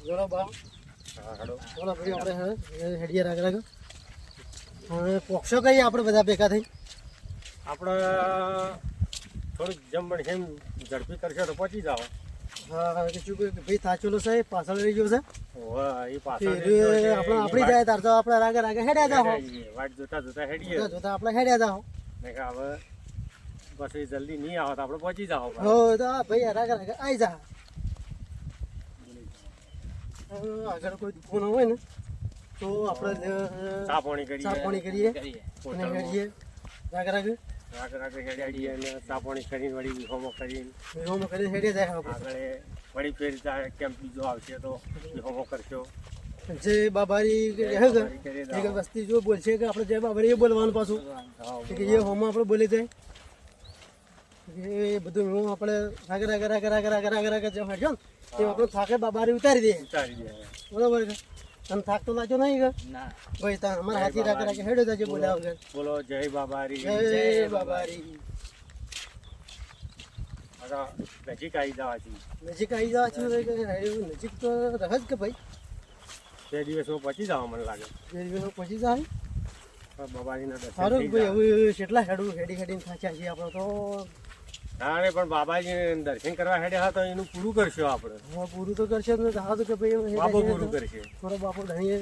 જોડો બા બોલો ભાઈ આપણે હેડીએ રાગ રાગ હવે પોક્ષો કઈ આપણે બધા ભેગા થઈ આપણે થોડુંક જમણ જેમ ઝડપી કરશો તો પહોંચી જાવ. હા કે શું ભાઈ થાચેલો છે પાછળ રહી ગયો છે એ પાછળ આપણે આપણી જાય તાર તો આપણે રાગે રાગે હેડ્યા જાઓ વાટ જોતા જોતા હેડીએ જોતા આપણે હેડ્યા જાઓ ને કે હવે પછી જલ્દી નહીં આવે તો આપણે પહોંચી જાવ. હો તો ભાઈ રાગે રાગે આવી જા આગળ કોઈ દુકાન હોય ને તો આપણે ચા પાણી કરીએ અને હેડીએ રાગે રાગે રાગે હેડીએ અને ચા પાણી કરીને વળી વિહોમો કરીને હેડીએ જાય આગળ વળી ફેર કેમ બીજો આવશે તો વિહોમો કરશો. જે બાબારી એક વસ્તી જો બોલશે કે આપણે જય બાબારી એ બોલવાનું પાછું કે એ હોમો આપણે બોલી જાય એ બધું હું આપણે રાગે રાગે રાગે રાગે રાગે રાગે રાગે જેમ હેડ્યો ને એ આપણે થાકે બાબારી ઉતારી દે બરોબર છે તને થાક તો લાગ્યો નહીં કે ના ભાઈ તને અમારા હાથી રાગે રાગે હેડ્યો જાય બોલ્યા વગર બોલો જય બાબારી જય બાબારી નજીક આવી જવાથી નજીક આવી જવા છું નજીક તો રહે જ કે ભાઈ 2 દિવસમાં પહોંચી જવા મને લાગે. 2 દિવસ પછી જાય બાબાજીના દર્શન સારું થઈ ભાઈ જાય. હવે કેટલા હેડીને થાચ્યા છીએ આપણે તો ના રે પણ બાબાજી દર્શન કરવા હેડ્યા હતા તો એનું પૂરું કરશો આપણે. હવે પૂરું તો કરશે જ ને હા તો કે ભાઈ બાબો પૂરું કરશે. થોડો બાપો ધણીએ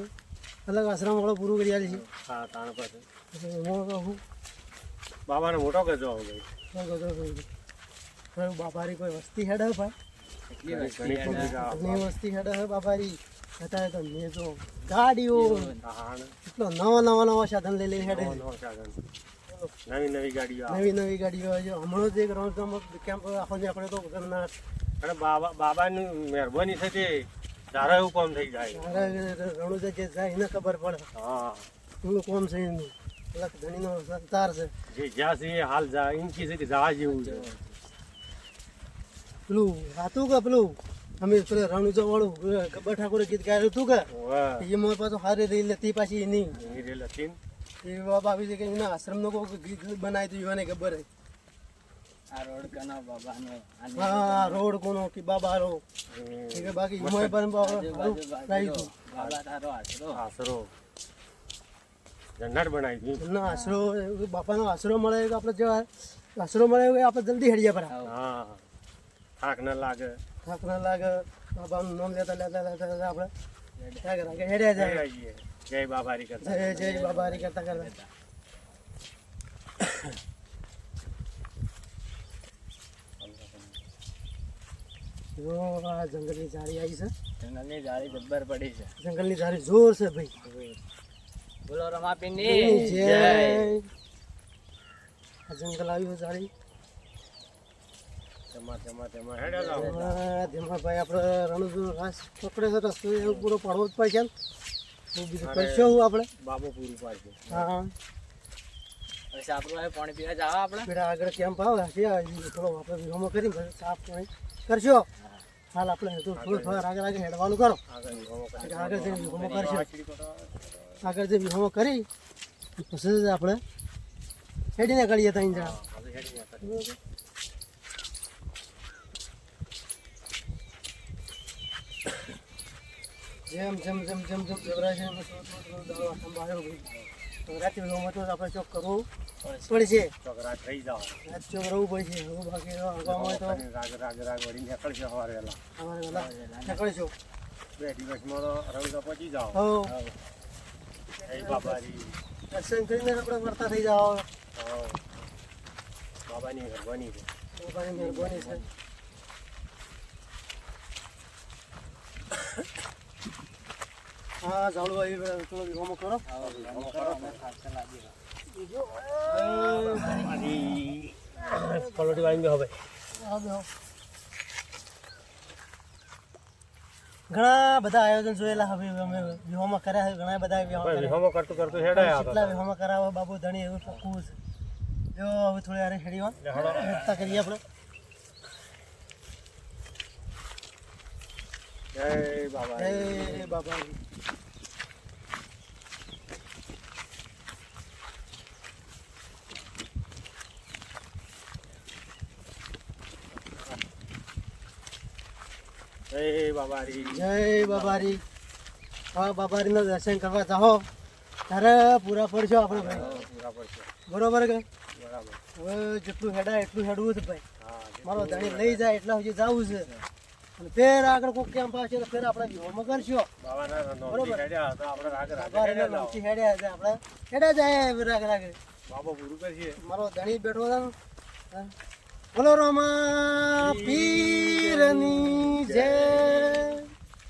અલગ આશ્રમ વાળો પૂરું કરી આલી છે હા તાણ પાસે હું કહું બાબાને મોટો કરજો ભાઈ. બાબારી કોઈ વસ્તી હેડ હે ભાઈ ઘણી public આવે. ઘણી વસ્તી હેડ હે બાબારી અત્યારે તો મેં તો ગાડીઓ તાણ એટલો નવા સાધન લઈ લઈને હેડે નવો સાધન. નવી ગાડીઓ આવે. નવી ગાડીઓ આવે છે હમણાં જ એક રણોત્સવ કેમ્પ આપણને આપણે તો કરનાર અને બાબાની મહેરબાની છે તે તારા એવું કામ થઈ જાય. રણુજા જે જાય એને ખબર પડે હા એનું કોમ છે એનું અલગ ધણીનો સંતાર છે જે જ્યાં છે એ હાલ જા એમ કહે છે કે જવા જેવું છે. પેલું હતું કે પેલું અમે પેલું રણુજા વાળું ગબ્બર ઠાકોરે ગીત ગાયું હતું કે એમાં પાછું હારી રહી લેતી પાછી એની એ રે લખીન એ બાબા આવી છે કે એના આશ્રમનો કોઈ ગીત બનાવી દીધું એને ખબર હે આ રોડ કનો બાબાનો હા રોડ કોનો કે બાબા રો કે બાકી એમાં પણ બાબા આજુબાજુ રાખ્યું બાબા તારો આશરો આશરો જન્નત બનાવી દીધી. એમનો આશરો બાપાનો આશરો મળે કે આપણે જેવા આશરો મળે કે આપણે જલ્દી હેડીએ પર હા થાક ન લાગે. થાક ના લાગે બાબાનું નામ લેતા આપણે રાગે રાગે હેડ્યા જાય જઈએ. જય બાબારી કરતા જય જય બાબા હરી કરતા કરતા જો આ જંગલની ઝાડી આવી છે જંગલની જાળી જબ્બર પડી છે જંગલની ઝાડી જોર છે ભાઈ બોલો રમાપીની જય આ જંગલ આવ્યું ઝાડી તેમાં હેડ્યા જાઓ. જેમાં ભાઈ આપણે રણુજો રાસ પકડે છે રસ્તો એવું પૂરો પાડવો જ પડશે ને તો બીજું કરશો હું આપણે બાબો પૂરું પાડશે. હા હવે સાપરું આવે પાણી પીવા જાવ આપણે પેલા આગળ કેમ્પ આવે છે થોડો આપણે વિહોમો કરી સાફ પાણી કરશો હાલ આપણે થોડો આગળ હેડવાનું કરો આગળ જઈને વિહોમો કરશો આગળ જે વિહોમો કરી પછી જ આપણે હેડીને કરીએ ત્યાં જણા જેમ જેમ જેમ જેમ જેમ જબરાય છે રાતે વિહોમો તો આપણે ચોક કરવું પડશે છોકરા થઈ જાઓ. રાત ચોક રહેવું પડશે હું બાકી અગાઉમાં તો રાગ વળી નીકળશે સવારે વહેલા. અમારે વહેલા નીકળીશું 2 દિવસમાં તો રણુજા પહોંચી જાઓ. હો જય બાબારી. દર્શન કરીને આપણે વર્તા થઈ જાઓ હા. બાબાની મહેરબાની છે. બાબાની મહેરબાની છે હા ઝાડુ આવી થોડો વિહોમો કરો પલોટી વાળી હવે ઘણા બધા આયોજન જોયેલા હવે અમે વિહોમો કર્યા છે ઘણા બધા વિહોમો કરતું કરતું હેડાયા કેટલા હતા. વિહોમો કરાવો બાબુ ધણી એવું પક્કું છે જો હવે થોડી યારે હેડીવા કરીએ આપણે જય બાબા. જય બાબા જય બાબારી. જય બાબારી. હા બાબારીના દર્શન કરવા જાઓ ત્યારે પૂરા પડશો આપણે ભાઈ. પૂરા પડશે. બરોબર કે બરાબર. હવે જેટલું હેડાય એટલું હેડવું છે ભાઈ. હા. મારો ધણી લઈ જાય એટલા સુધી જવું છે અને ફેર આગળ કોઈ કેમ્પ આવશે તો ફેર આપણે વિહોમાં કરશો. બાબાના નોમથી બરોબર. હેડ્યા હતા આપણે રાગે રાગે બાબારીના હેડ્યા નામથી હેડ્યા છે આપણે હેડા જાય રાગ રાગે. બાબા પૂરું કરીએ. મારો ધણી બેઠો છે ને. હા. બોલો રામા પીરની જય.